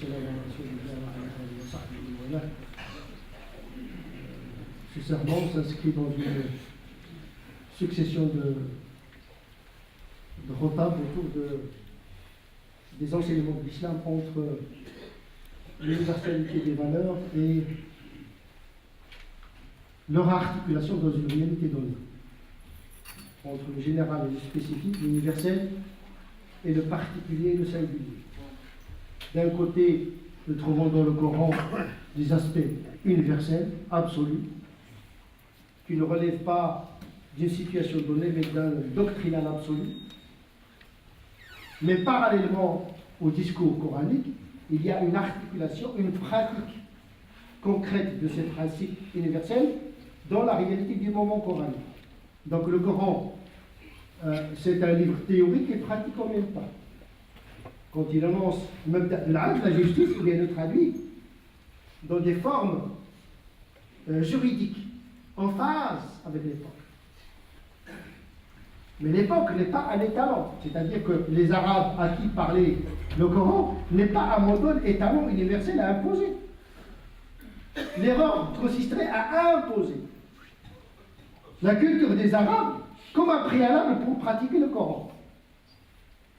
والسلام على رسول الله وعلى آله وصحبه ومن والاه. Ce sermon s'inscrit dans une succession de retables autour des enseignements de l'islam entre l'universalité des valeurs et leur articulation dans une réalité donnée, entre le général et le spécifique, l'universel et le particulier et le singulier. D'un côté, nous trouvons dans le Coran des aspects universels, absolus, qui ne relèvent pas d'une situation donnée, mais d'un doctrinal absolu. Mais parallèlement au discours coranique, il y a une articulation, une pratique concrète de ces principes universels dans la réalité du moment coranique. Donc le Coran, c'est un livre théorique et pratique en même temps. Quand il annonce la justice, il le traduit dans des formes juridiques, en phase avec l'époque. Mais l'époque n'est pas un étalon, c'est-à-dire que les Arabes à qui parlait le Coran n'est pas un modèle étalon universel à imposer. L'erreur consisterait à imposer la culture des Arabes comme un préalable pour pratiquer le Coran.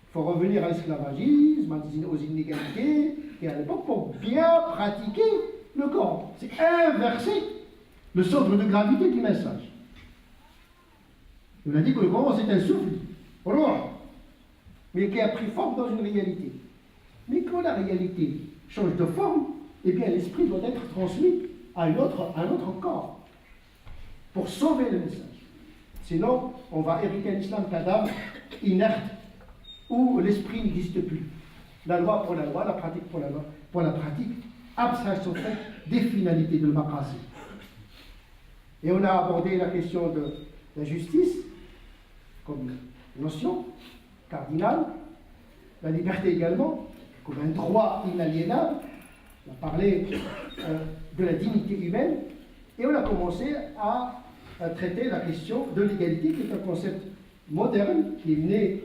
Il faut revenir à l'esclavagisme, aux inégalités, et à l'époque pour bien pratiquer le Coran. C'est inverser le centre de gravité du message. On a dit que le Coran c'est un souffle, mais qui a pris forme dans une réalité. Mais quand la réalité change de forme, eh bien l'esprit doit être transmis à un autre corps pour sauver le message. Sinon, on va hériter un islam cadavre, inerte, où l'esprit n'existe plus. La loi pour la loi, la pratique pour la loi, pour la pratique, abstraction faite des finalités de l'maqasid. Et on a abordé la question de la justice comme notion cardinale, la liberté également comme un droit inaliénable. On a parlé de la dignité humaine et on a commencé à traiter la question de l'égalité qui est un concept moderne qui est né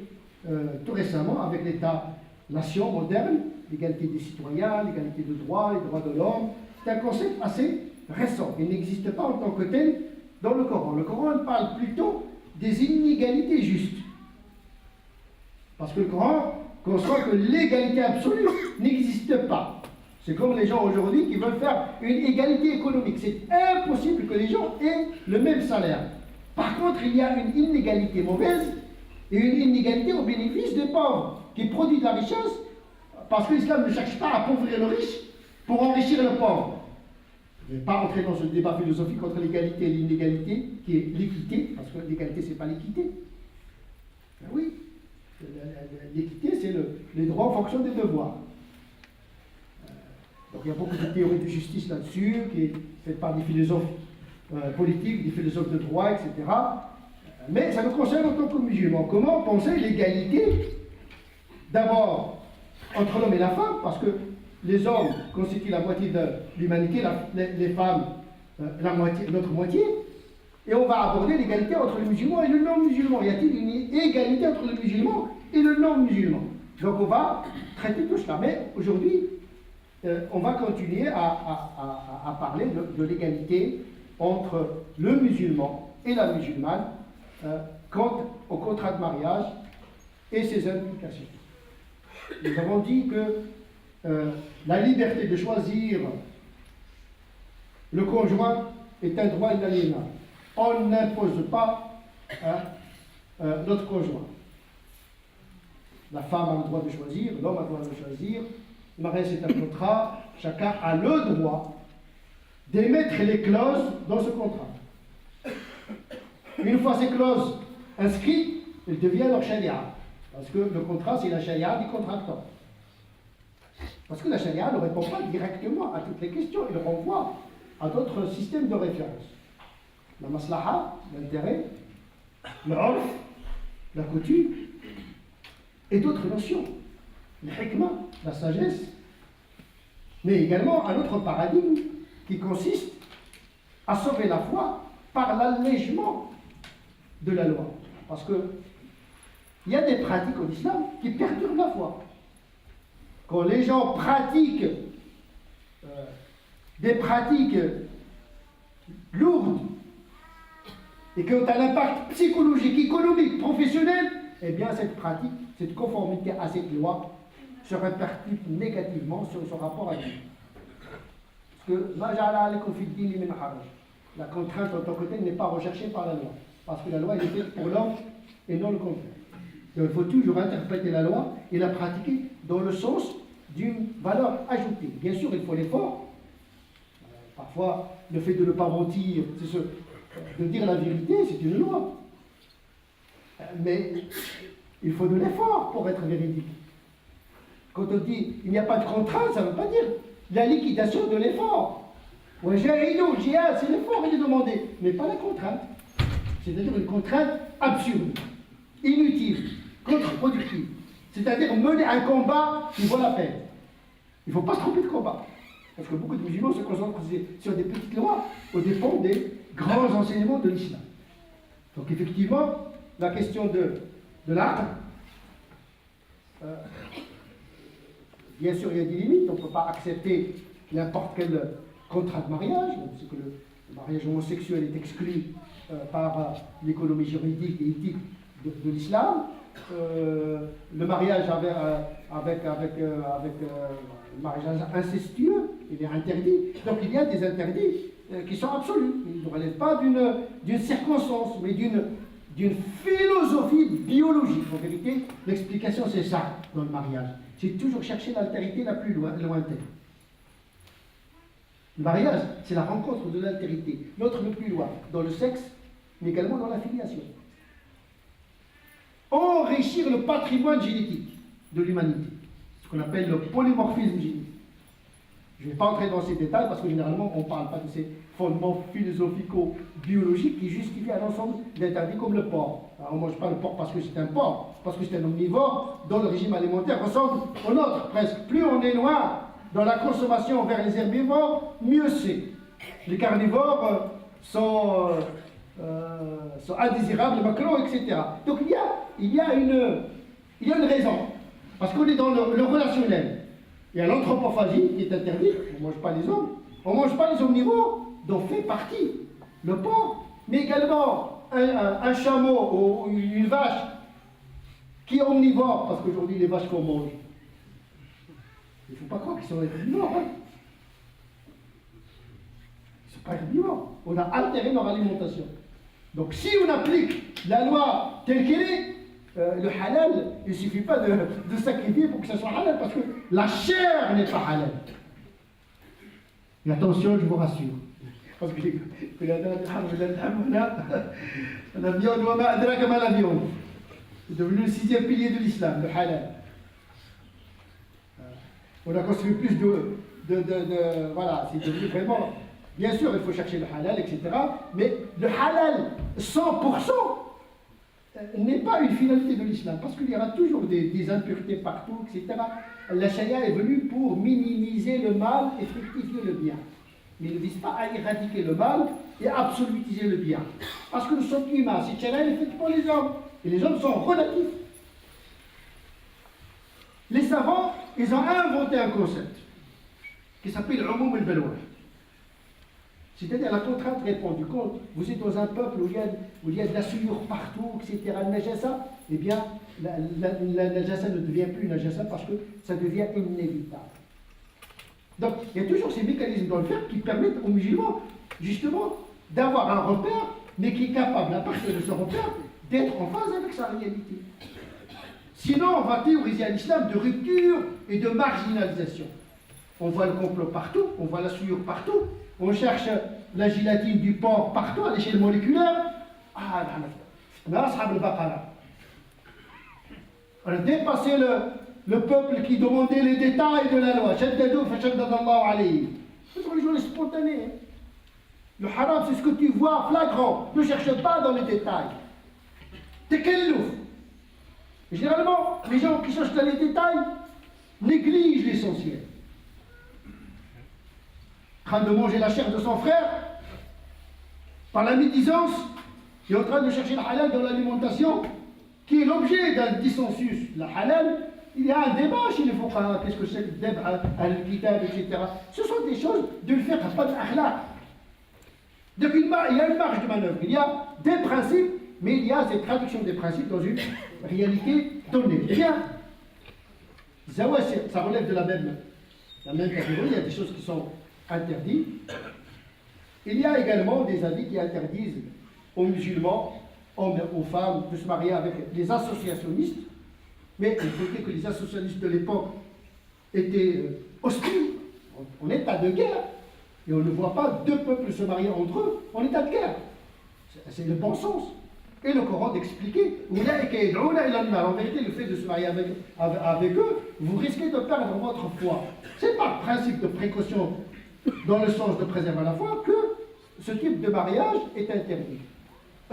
tout récemment avec l'État-nation moderne, l'égalité des citoyens, l'égalité de droits, les droits de l'homme. C'est un concept assez récent. Il n'existe pas en tant que tel dans le Coran. Le Coran parle plutôt des inégalités justes. Parce que le Coran conçoit que l'égalité absolue n'existe pas. C'est comme les gens aujourd'hui qui veulent faire une égalité économique. C'est impossible que les gens aient le même salaire. Par contre, il y a une inégalité mauvaise et une inégalité au bénéfice des pauvres qui produit de la richesse parce que l'islam ne cherche pas à appauvrir le riche pour enrichir le pauvre. Je ne vais pas entrer dans ce débat philosophique entre l'égalité et l'inégalité qui est l'équité, parce que l'égalité c'est pas l'équité. Ben oui, l'équité c'est les droits en fonction des devoirs. Donc il y a beaucoup de théories de justice là-dessus, qui est faite par des philosophes politiques, des philosophes de droit, etc. Mais ça nous concerne en tant que musulmans. Comment penser l'égalité d'abord entre l'homme et la femme, parce que les hommes constituent la moitié de l'humanité, les femmes l'autre moitié, et on va aborder l'égalité entre le musulman et le non-musulman. Y a-t-il une égalité entre le musulman et le non-musulman? Donc on va traiter tout cela. Mais aujourd'hui, on va continuer à parler de l'égalité entre le musulman et la musulmane quant au contrat de mariage et ses implications. Nous avons dit que la liberté de choisir le conjoint est un droit inaliénable. On n'impose pas notre conjoint. La femme a le droit de choisir, l'homme a le droit de choisir. Le mariage est un contrat, chacun a le droit d'émettre les clauses dans ce contrat. Une fois ces clauses inscrites, elles deviennent leur charia. Parce que le contrat, c'est la charia du contractant. Parce que la charia ne répond pas directement à toutes les questions, elle renvoie à d'autres systèmes de référence. La maslaha, l'intérêt, le urf, la coutume, et d'autres notions. Le hikmah, la sagesse, mais également un autre paradigme qui consiste à sauver la foi par l'allègement de la loi. Parce que il y a des pratiques en islam qui perturbent la foi. quand les gens pratiquent des pratiques lourdes et qui ont un impact psychologique, économique, professionnel, eh bien cette pratique, cette conformité à cette loi se répercute négativement sur son rapport à Dieu. Parce que la contrainte en tant que telle n'est pas recherchée par la loi. Parce que la loi est faite pour l'homme et non le contraire. Donc, il faut toujours interpréter la loi et la pratiquer dans le sens d'une valeur ajoutée. Bien sûr, il faut l'effort. Parfois, le fait de ne pas mentir, de dire la vérité, c'est une loi. Mais il faut de l'effort pour être véridique. Quand on dit il n'y a pas de contrainte, ça ne veut pas dire la liquidation de l'effort. Jihad, c'est l'effort qui est demandé, mais pas la contrainte. C'est-à-dire une contrainte absurde, inutile, contre-productive. C'est-à-dire mener un combat qui vaut la peine. Il ne faut pas se tromper de combat. Parce que beaucoup de musulmans se concentrent sur des petites lois au dépend des grands enseignements de l'islam. Donc effectivement, la question de l'art, bien sûr il y a des limites, on ne peut pas accepter n'importe quel contrat de mariage, parce que le mariage homosexuel est exclu par l'économie juridique et éthique de l'islam. Le mariage avec le mariage incestueux, il est interdit. Donc il y a des interdits qui sont absolus. Ils ne relèvent pas d'une circonstance, mais d'une philosophie biologique. En vérité, l'explication c'est ça dans le mariage. C'est toujours chercher l'altérité la plus lointaine. Le mariage, c'est la rencontre de l'altérité, l'autre le plus loin, dans le sexe, mais également dans la filiation. Enrichir le patrimoine génétique de l'humanité, ce qu'on appelle le polymorphisme génétique. Je ne vais pas entrer dans ces détails parce que généralement on ne parle pas de ces fondements philosophico-biologiques qui justifient un ensemble d'interdits comme le porc. Alors, on ne mange pas le porc parce que c'est un porc, parce que c'est un omnivore dont le régime alimentaire ressemble au nôtre presque. Plus on est loin dans la consommation vers les herbivores, mieux c'est. Les carnivores sont indésirables, les macros, etc. Donc il y a une raison. Parce qu'on est dans le relationnel. Il y a l'anthropophagie qui est interdite, on ne mange pas les hommes. On ne mange pas les omnivores, dont fait partie le porc, mais également un chameau ou une vache qui est omnivore, parce qu'aujourd'hui les vaches qu'on mange, il ne faut pas croire qu'ils sont herbivores. Hein. Ils ne sont pas herbivores. On a altéré leur alimentation. Donc si on applique la loi telle qu'elle est, le halal, il ne suffit pas de sacrifier pour que ça soit halal, parce que la chair n'est pas halal. Et attention, je vous rassure. Parce que la viande, c'est devenu le 6e pilier de l'islam, le halal. On a construit plus voilà, c'est devenu vraiment. Bien sûr, il faut chercher le halal, etc. Mais le halal 100% n'est pas une finalité de l'islam, parce qu'il y aura toujours des impuretés partout, etc. La charia est venue pour minimiser le mal et fructifier le bien. Mais il ne vise pas à éradiquer le mal et à absolutiser le bien. Parce que nous sommes humains, cette charia est faite pour les hommes. Et les hommes sont relatifs. Les savants, ils ont inventé un concept qui s'appelle l'umum al-balwa. C'est-à-dire la contrainte répondue. Quand vous êtes dans un peuple où il y a de la souillure partout, etc., le najasa, eh bien, la najasa ne devient plus une najasa parce que ça devient inévitable. Donc, il y a toujours ces mécanismes dans le fer qui permettent aux musulmans, justement, d'avoir un repère, mais qui est capable, à partir de ce repère, d'être en phase avec sa réalité. Sinon, on va théoriser à l'islam de rupture et de marginalisation. On voit le complot partout, on voit la souillure partout, on cherche la gélatine du porc partout à l'échelle moléculaire. On a dépassé le peuple qui demandait les détails de la loi. C'est religion est spontanée. Le haram, c'est ce que tu vois flagrant. Ne cherche pas dans les détails. T'es quel louf. Généralement, les gens qui cherchent dans les détails négligent l'essentiel. En train de manger la chair de son frère, par la médisance, il est en train de chercher le halal dans l'alimentation, qui est l'objet d'un dissensus. Le halal Il y a un débat chez les fuqaha, qu'est-ce que c'est le débat, al-kitab, etc. Ce sont des choses de le faire, pas de akhlaq. Donc il y a une marge de manœuvre, il y a des principes, mais il y a cette traduction des principes dans une réalité donnée. Eh bien, zawasir, ça relève de la même catégorie, il y a des choses qui sont interdites. Il y a également des avis qui interdisent aux musulmans, hommes ou femmes, de se marier avec les associationnistes. Mais il faut dire que les associationnistes de l'époque étaient hostiles, en état de guerre. Et on ne voit pas deux peuples se marier entre eux en état de guerre. C'est le bon sens. Et le Coran d'expliquer, en vérité, le fait de se marier avec eux, vous risquez de perdre votre foi. C'est par principe de précaution, dans le sens de préserver la foi, que ce type de mariage est interdit.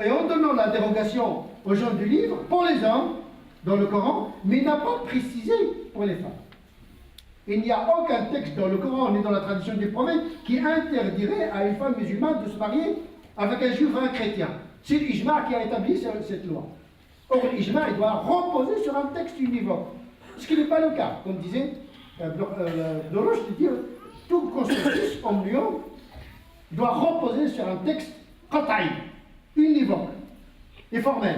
Et en donnant la dérogation aux gens du livre, pour les hommes, dans le Coran, mais n'a pas précisé pour les femmes. Il n'y a aucun texte dans le Coran, ni dans la tradition des prophètes, qui interdirait à une femme musulmane de se marier avec un juif ou un chrétien. C'est l'Ijma' qui a établi cette loi. Or, l'Ijma' il doit reposer sur un texte univoque. Ce qui n'est pas le cas. Comme disait Dorosh, c'est-à-dire tout consensus omnium doit reposer sur un texte qata'i, univoque et formel.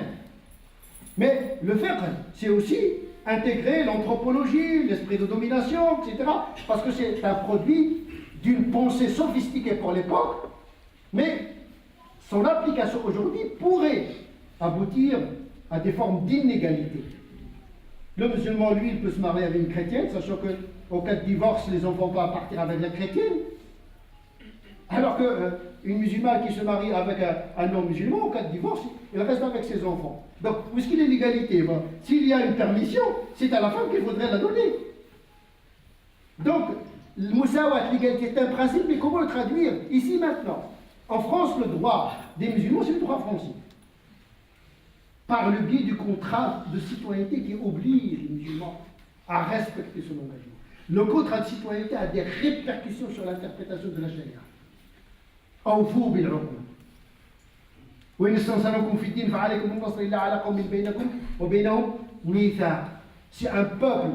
Mais le fiqh, c'est aussi intégrer l'anthropologie, l'esprit de domination, etc. Parce que c'est un produit d'une pensée sophistiquée pour l'époque, mais son application aujourd'hui pourrait aboutir à des formes d'inégalité. Le musulman, lui, il peut se marier avec une chrétienne, sachant qu'au cas de divorce, les enfants vont partir avec la chrétienne. Alors qu'une musulmane qui se marie avec un non-musulman, au cas de divorce, il reste avec ses enfants. Donc, où est-ce qu'il y a l'égalité? S'il y a une permission, c'est à la femme qu'il faudrait la donner. Donc, le Moussawat, l'égalité, est un principe, mais comment le traduire ici maintenant? En France, le droit des musulmans, c'est le droit français. Par le biais du contrat de citoyenneté qui oblige les musulmans à respecter son engagement. Le contrat de citoyenneté a des répercussions sur l'interprétation de la charia. أوفوا بالعقود وإن استنصركم في الدين فعليكم النصر إلا على قوم بينكم وبينهم ميثاق. Si un peuple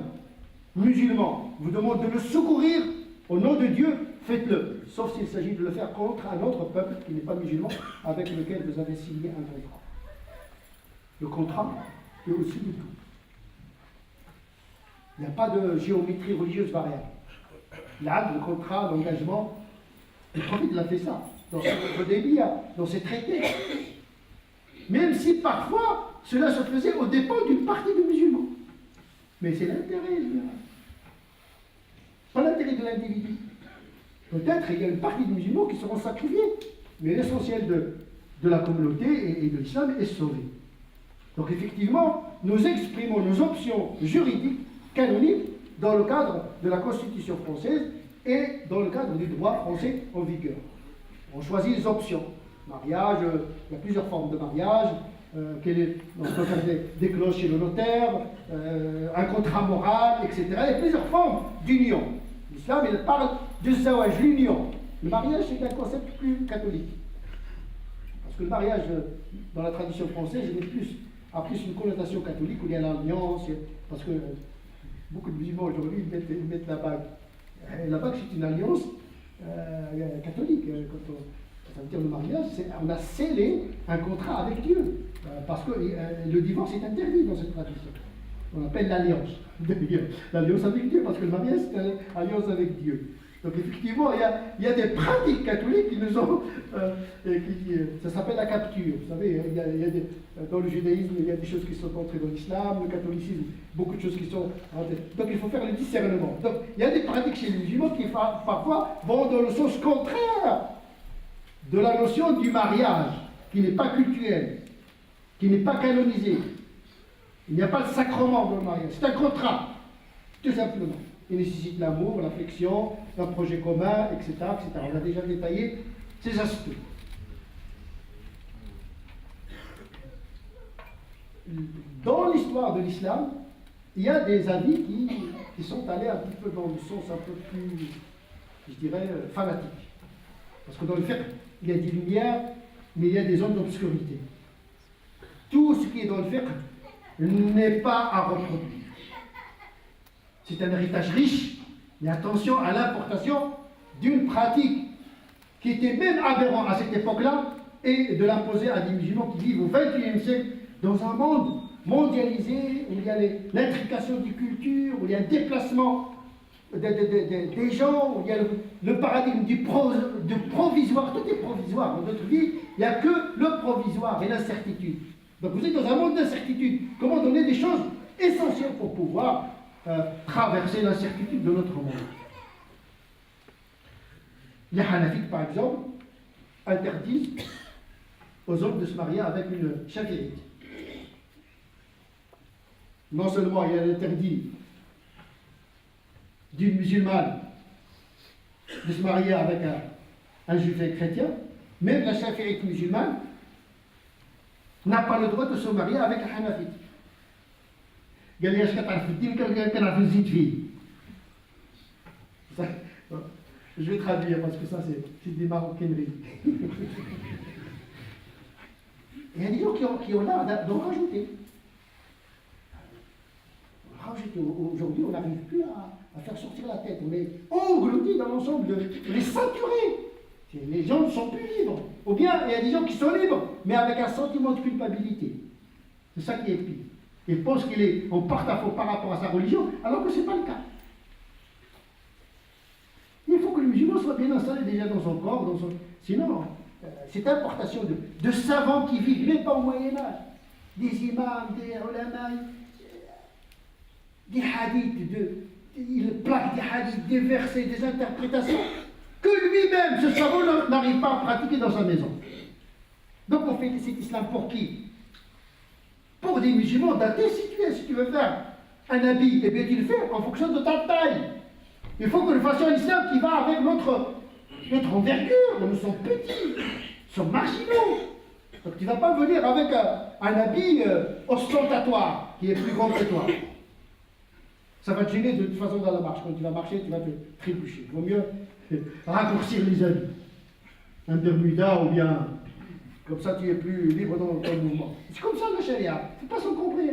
musulman vous demande de le secourir au nom de Dieu, faites-le, sauf s'il s'agit de le faire contre un autre peuple qui n'est pas musulman avec lequel vous avez signé un contrat. Le contrat est aussi du tout. Il n'y a pas de géométrie religieuse variable. Là, le contrat, l'engagement, le prophète l'a fait ça. Dans ce débit, dans ses traités. Même si parfois cela se faisait aux dépens d'une partie des musulmans. Mais c'est l'intérêt général. Pas l'intérêt de l'individu. Peut-être il y a une partie des musulmans qui seront sacrifiés, mais l'essentiel de la communauté et de l'islam est sauvé. Donc effectivement, nous exprimons nos options juridiques, canoniques, dans le cadre de la Constitution française et dans le cadre du droit français en vigueur. On choisit les options. Mariage, il y a plusieurs formes de mariage, dans ce cas des clauses chez le notaire, un contrat moral, etc. Il y a plusieurs formes d'union. L'islam, il parle de zawaj, l'union. Le mariage, c'est un concept plus catholique. Parce que le mariage, dans la tradition française, a plus une connotation catholique où il y a l'alliance, parce que beaucoup de musulmans aujourd'hui mettent la bague. Et la bague, c'est une alliance catholique. Ça veut dire le mariage, on a scellé un contrat avec Dieu. Parce que le divorce est interdit dans cette tradition. On appelle l'alliance. L'alliance avec Dieu, parce que le mariage, c'est une alliance avec Dieu. Donc effectivement, il y a des pratiques catholiques qui nous ont... ça s'appelle la capture. Vous savez, dans le judaïsme, il y a des choses qui sont entrées dans l'islam, le catholicisme, beaucoup de choses qui sont... Donc il faut faire le discernement. Donc il y a des pratiques chez les musulmans qui parfois vont dans le sens contraire de la notion du mariage, qui n'est pas cultuel, qui n'est pas canonisé. Il n'y a pas de sacrement dans le mariage. C'est un contrat, tout simplement. Il nécessite l'amour, l'affection, un projet commun, etc., etc. On a déjà détaillé ces aspects. Dans l'histoire de l'islam, il y a des avis qui sont allés un petit peu dans le sens un peu plus, je dirais, fanatique. Parce que dans le fiqh, il y a des lumières, mais il y a des zones d'obscurité. Tout ce qui est dans le fiqh n'est pas à reproduire. C'est un héritage riche. Mais attention à l'importation d'une pratique qui était même aberrante à cette époque-là et de l'imposer à des musulmans qui vivent au XXIe siècle dans un monde mondialisé où il y a l'intrication des cultures, où il y a un déplacement des gens, où il y a le paradigme du provisoire. Tout est provisoire dans notre vie, il n'y a que le provisoire et l'incertitude. Donc vous êtes dans un monde d'incertitude. Comment donner des choses essentielles pour pouvoir traverser l'incertitude de notre monde. Les Hanafites, par exemple, interdisent aux hommes de se marier avec une Shafi'ite. Non seulement il y a l'interdit d'une musulmane de se marier avec un juif et chrétien, même la Shafi'ite musulmane n'a pas le droit de se marier avec un Hanafite. قال لي اش كتعرف في الدين كنعرف نزيد فيه. Je vais traduire parce que ça c'est des maroquineries. Il y a des gens qui ont l'art d'en rajouter. Aujourd'hui, on n'arrive plus à faire sortir la tête. On est englouti dans l'ensemble, on est saturé. Les gens ne sont plus libres. Ou bien, il y a des gens qui sont libres, mais avec un sentiment de culpabilité. C'est ça qui est pire. Il pense qu'il est en porte-à-faux par rapport à sa religion, alors que ce n'est pas le cas. Il faut que le musulman soit bien installé déjà dans son corps, sinon, cette importation de savants qui vivent même pas au Moyen-Âge, des imams, des ulama, des hadiths, il plaque des hadiths, des versets, des interprétations, que lui-même, ce savant, n'arrive pas à pratiquer dans sa maison. Donc on fait cet islam pour qui? Pour des musulmans datés, si tu veux faire un habit, eh bien tu le fais en fonction de ta taille. Il faut que nous fassions un islam qui va avec notre envergure. Nous sommes petits, nous sommes marginaux. Donc tu ne vas pas venir avec un habit ostentatoire qui est plus grand que toi. Ça va te gêner de toute façon dans la marche. Quand tu vas marcher, tu vas te trébucher. Il vaut mieux raccourcir les habits. Un bermuda ou bien... Comme ça, tu es plus libre dans ton mouvement. C'est comme ça la charia. Il ne faut pas s'en comprendre.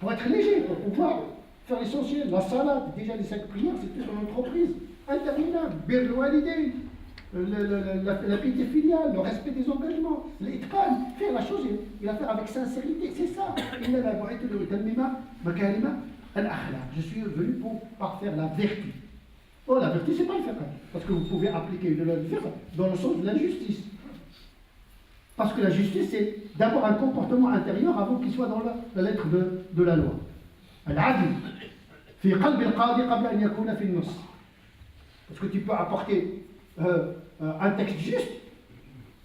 Pour être léger, pour pouvoir faire l'essentiel. La salade, déjà les 5 prières, c'est tout dans l'entreprise. Interminable. Birr al-walidayn, la piété filiale, le respect des engagements, l'itqan, faire la chose et la faire avec sincérité. C'est ça. Je suis venu pour parfaire la vertu. Oh, la vertu, c'est pas le fiqh. Parce que vous pouvez appliquer une loi du fiqh dans le sens de l'injustice. Parce que la justice, c'est d'abord un comportement intérieur avant qu'il soit dans la lettre de la loi. Al-adl, fi qalb al-qadi qabla an yakuna fi an-nass. Parce que tu peux apporter un texte juste,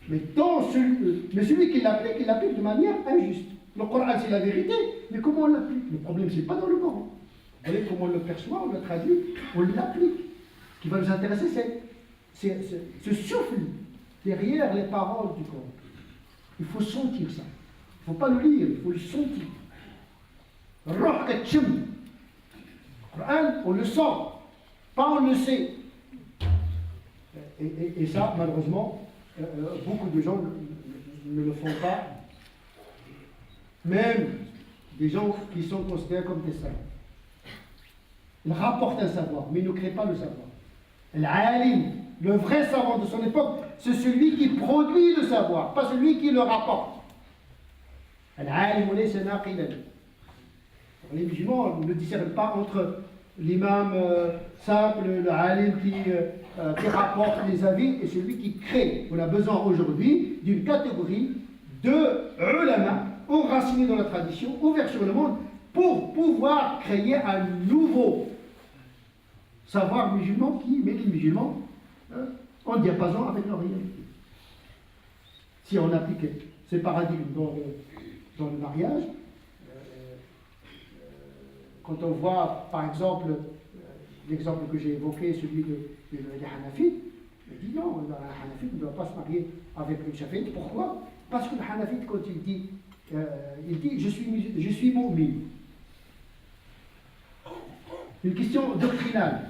mais celui qui l'applique de manière injuste. Le Coran, c'est la vérité, mais comment on l'applique? Le problème, c'est pas dans le Coran. Vous voyez comment on le perçoit, on le traduit, on l'applique. Ce qui va nous intéresser, c'est ce souffle derrière les paroles du Coran. Il faut sentir ça. Il ne faut pas le lire, il faut le sentir. Roh katchum. Coran, on le sent, pas on le sait. Et ça, malheureusement, beaucoup de gens ne le font pas. Même des gens qui sont considérés comme des savants. Ils rapportent un savoir, mais ils ne créent pas le savoir. L'alim, le vrai savant de son époque, c'est celui qui produit le savoir, pas celui qui le rapporte. Les musulmans ne discernent pas entre l'imam simple, le alim qui rapporte les avis et celui qui crée. On a besoin aujourd'hui d'une catégorie de ulama enracinés dans la tradition, ouverts sur le monde, pour pouvoir créer un nouveau savoir musulman qui met les musulmans en diapason avec leur réalité. Si on applique ces paradigmes dans le mariage, quand on voit par exemple l'exemple que j'ai évoqué, celui des Hanafites, il dit non, un Hanafite ne doit pas se marier avec une Shafi'ite. Pourquoi? Parce que le Hanafite, quand il dit je suis mu'min. Une question doctrinale.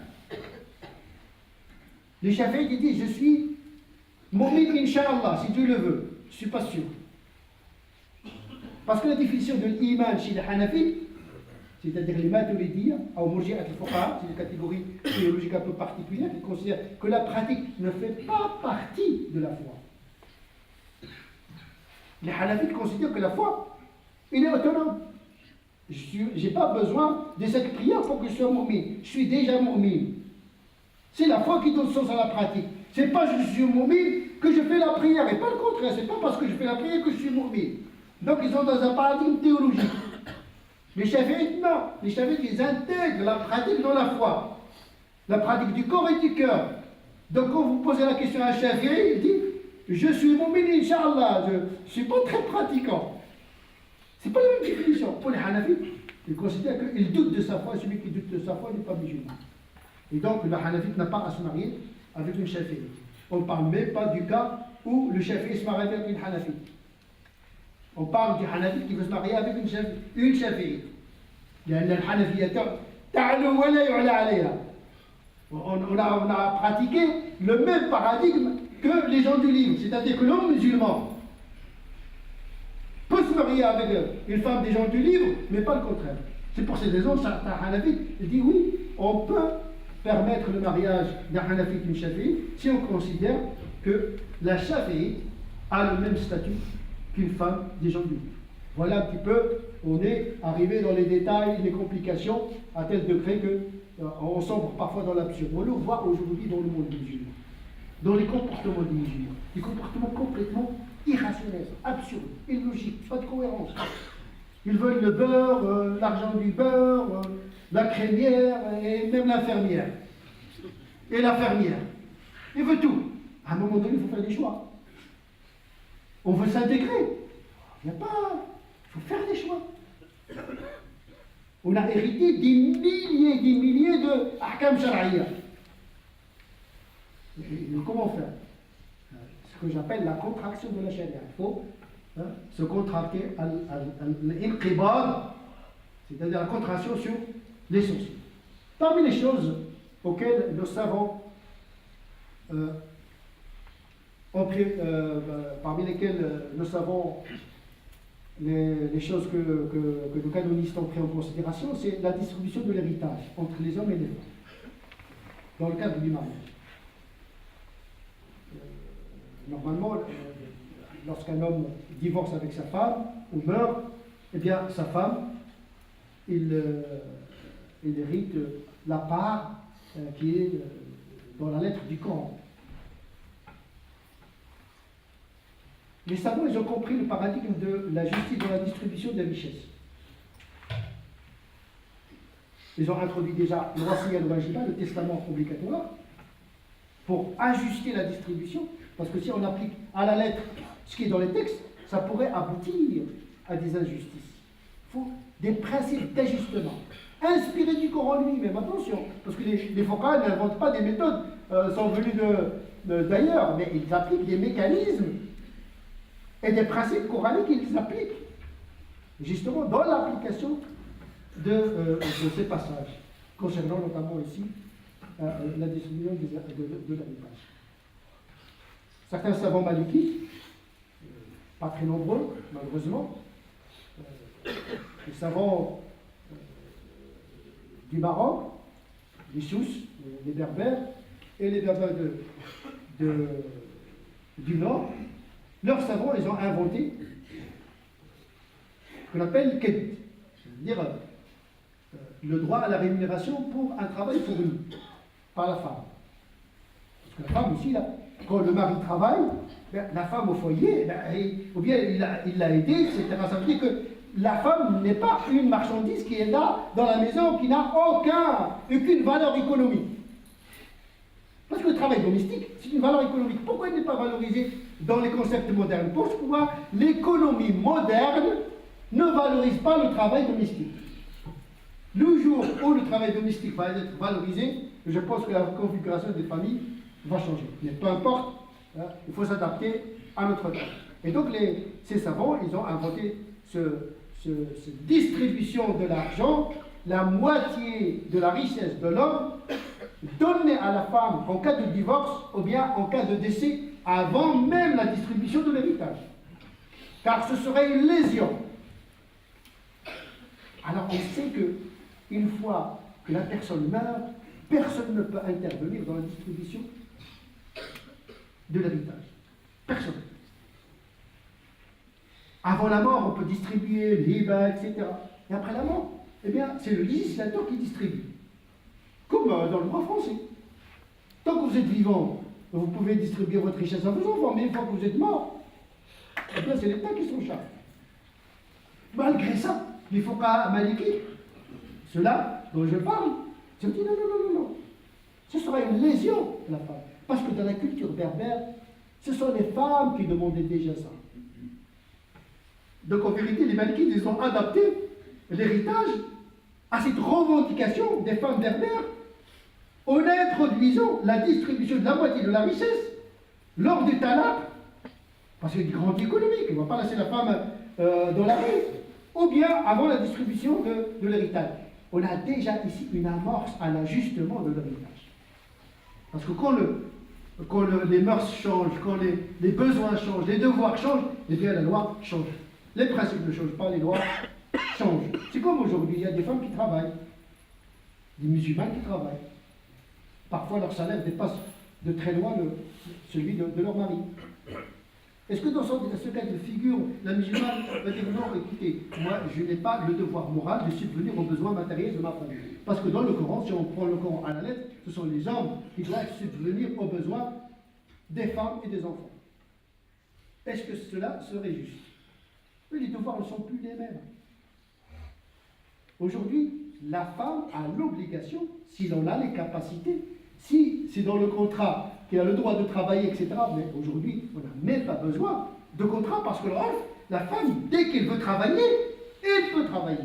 Les Shafi'ites disent je suis mu'min inch'Allah, si Dieu le veut. Je ne suis pas sûr. Parce que la définition de l'iman chez les Hanafites, c'est-à-dire les Maturidiya, ou Murji'at al-Fuqaha, c'est une catégorie théologique un peu particulière qui considère que la pratique ne fait pas partie de la foi. Les Hanafites considèrent que la foi, il est autonome. Je n'ai pas besoin de cette prière pour que je sois mu'min. Je suis déjà mu'min. C'est la foi qui donne sens à la pratique. C'est pas je suis mu'min que je fais la prière, et pas le contraire. C'est pas parce que je fais la prière que je suis mu'min. Donc ils sont dans un paradigme théologique. Les Chafi'ites, non. Les Chafi'ites, ils intègrent la pratique dans la foi. La pratique du corps et du cœur. Donc quand vous posez la question à un Chafi'i, il dit je suis mu'min, Inch'Allah. Je ne suis pas très pratiquant. C'est pas la même définition. Pour les Hanafites, ils considèrent qu'ils doutent de sa foi, et celui qui doute de sa foi n'est pas musulman. Et donc le Hanafite n'a pas à se marier avec une Shafi'i. On ne parle même pas du cas où le Shafi'i se marie avec une Hanafite. On parle du Hanafite qui veut se marier avec une Shafi'i. On a pratiqué le même paradigme que les gens du livre, c'est-à-dire que l'homme musulman peut se marier avec une femme des gens du livre, mais pas le contraire. C'est pour cette raison que certains Hanafites disent oui, on peut permettre le mariage d'un Hanafite et d'une Shafi'i si on considère que la Shafi'i a le même statut qu'une femme des gens du livre. Voilà un petit peu, on est arrivé dans les détails, les complications, à tel degré qu'on sombre parfois dans l'absurde. On le voit aujourd'hui dans le monde musulman, dans les comportements des musulmans, des comportements complètement irrationnels, absurdes, illogiques, pas de cohérence. Ils veulent le beurre, l'argent du beurre, la crémière et même l'infirmière. Et la fermière. Il veut tout. À un moment donné, il faut faire des choix. On veut s'intégrer. Il n'y a pas. Il faut faire des choix. On a hérité des milliers de ahkam shar'iyya. Comment faire? Ce que j'appelle la contraction de la charia. Il faut se contracter al-inqibad, c'est-à-dire la contraction sur l'essentiel. Parmi les choses auxquelles nos savants parmi lesquelles nous savons les choses que nos canonistes ont pris en considération, c'est la distribution de l'héritage entre les hommes et les femmes, dans le cadre du mariage. Normalement, lorsqu'un homme divorce avec sa femme ou meurt, eh bien sa femme, il hérite la part qui est dans la lettre du Coran. Les savants, ils ont compris le paradigme de la justice dans la distribution des richesses. Ils ont introduit déjà le wasiya al-wajiba, le testament obligatoire, pour ajuster la distribution, parce que si on applique à la lettre ce qui est dans les textes, ça pourrait aboutir à des injustices. Il faut des principes d'ajustement, inspirés du Coran lui-même, attention, parce que les fuqaha n'inventent pas des méthodes, sont venus d'ailleurs, mais ils appliquent des mécanismes et des principes coraniques qu'ils appliquent, justement dans l'application de ces passages, concernant notamment ici la distribution de l'héritage. Certains savants malikites, pas très nombreux malheureusement, les savants du Maroc, les Souss, les Berbères, et les Berbères du Nord, leurs savants, ils ont inventé ce qu'on appelle le ked, c'est-à-dire le droit à la rémunération pour un travail fourni par la femme. Parce que la femme aussi, là, quand le mari travaille, ben, la femme au foyer, ben, ou bien il l'a aidé, etc. Ça veut dire que la femme n'est pas une marchandise qui est là dans la maison, qui n'a aucune valeur économique. Parce que le travail domestique, c'est une valeur économique. Pourquoi il n'est pas valorisé dans les concepts modernes? Pourquoi l'économie moderne ne valorise pas le travail domestique? Le jour où le travail domestique va être valorisé, je pense que la configuration des familles va changer. Mais peu importe, hein, il faut s'adapter à notre temps. Et donc ces savants, ils ont inventé cette distribution de l'argent, la moitié de la richesse de l'homme, donnée à la femme en cas de divorce ou bien en cas de décès, avant même la distribution de l'héritage. Car ce serait une lésion. Alors on sait que une fois que la personne meurt, personne ne peut intervenir dans la distribution de l'héritage. Personne. Avant la mort, on peut distribuer l'hiba, etc. Et après la mort, eh bien, c'est le législateur qui distribue. Comme dans le droit français. Tant que vous êtes vivant, vous pouvez distribuer votre richesse à vos enfants, mais une fois que vous êtes mort, eh bien, c'est l'État qui s'en charge. Malgré ça, il faut qu'à Maliki, ceux-là dont je parle, je dis non. Ce sera une lésion de la femme. Parce que dans la culture berbère, ce sont les femmes qui demandaient déjà ça. Donc en vérité, les Malikites, ils ont adapté l'héritage à cette revendication des femmes berbères en introduisant la distribution de la moitié de la richesse lors du talaq, parce qu'il y a une grande économique, on ne va pas laisser la femme dans la rue, ou bien avant la distribution de l'héritage. On a déjà ici une amorce à l'ajustement de l'héritage. Parce que quand les mœurs changent, quand les besoins changent, les devoirs changent, eh bien la loi change. Les principes ne changent pas, les lois changent. C'est comme aujourd'hui, il y a des femmes qui travaillent, des musulmanes qui travaillent. Parfois leur salaire dépasse de très loin celui de leur mari. Est-ce que dans ce cas de figure, la musulmane va dire non, écoutez, moi je n'ai pas le devoir moral de subvenir aux besoins matériels de ma famille. Parce que dans le Coran, si on prend le Coran à la lettre, ce sont les hommes qui doivent subvenir aux besoins des femmes et des enfants. Est-ce que cela serait juste? Mais les devoirs ne sont plus les mêmes. Aujourd'hui, la femme a l'obligation, s'il en a les capacités, si c'est dans le contrat qu'il a le droit de travailler, etc. Mais aujourd'hui, on n'a même pas besoin de contrat parce que la femme, dès qu'elle veut travailler, elle peut travailler.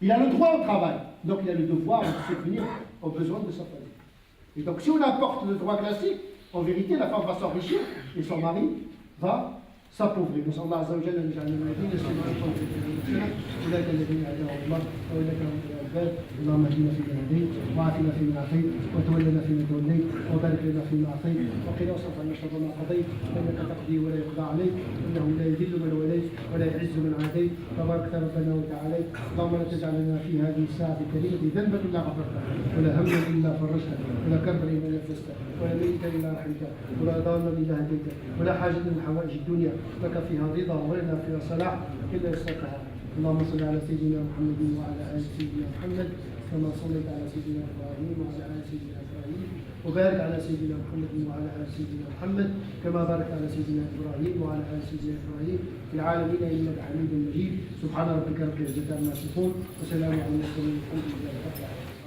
Il a le droit au travail, donc il a le devoir de subvenir aux besoins de sa famille. Et donc si on apporte le droit classique, en vérité, la femme va s'enrichir et son mari va s'appauvrir. نسأل الله عز وجل أن يجعلنا من الذين يستمعون القول فيتبعون أحسنه أولئك الذين هداهم الله وأولئك هم الألباب اللهم اهدنا فيمن هديت وعافنا فيمن عافيت وتولنا فيمن توليت وبارك لنا فيما أعطيت وقنا واصرف عنا شر ما قضيت فإنك تقضي ولا يقضى عليك إنه لا يذل من وليت ولا يعز من عاديت تبارك ربنا وتعالى اللهم لا تجعل لنا في هذه الساعة الكريمة ذنبا إلا غفرته ولا هما إلا فرجته ولا كربا إلا نفسته ولا ميتا إلا رحمته ولا ضالا إلا هديته ولا حاجة من حوائج الدنيا لك فيها رضا ولنا فيها صلاح إلا يسرتها. اللهم صل على سيدنا محمد وعلى آل سيدنا محمد كما صليت على سيدنا إبراهيم وعلى آل سيدنا إبراهيم وبارك على سيدنا محمد وعلى آل سيدنا محمد كما باركت على سيدنا إبراهيم وعلى آل سيدنا إبراهيم في العالمين إنك حميد مجيد. سبحان ربك رب العزة عما يصفون وسلام على المرسلين والحمد لله رب العالمين.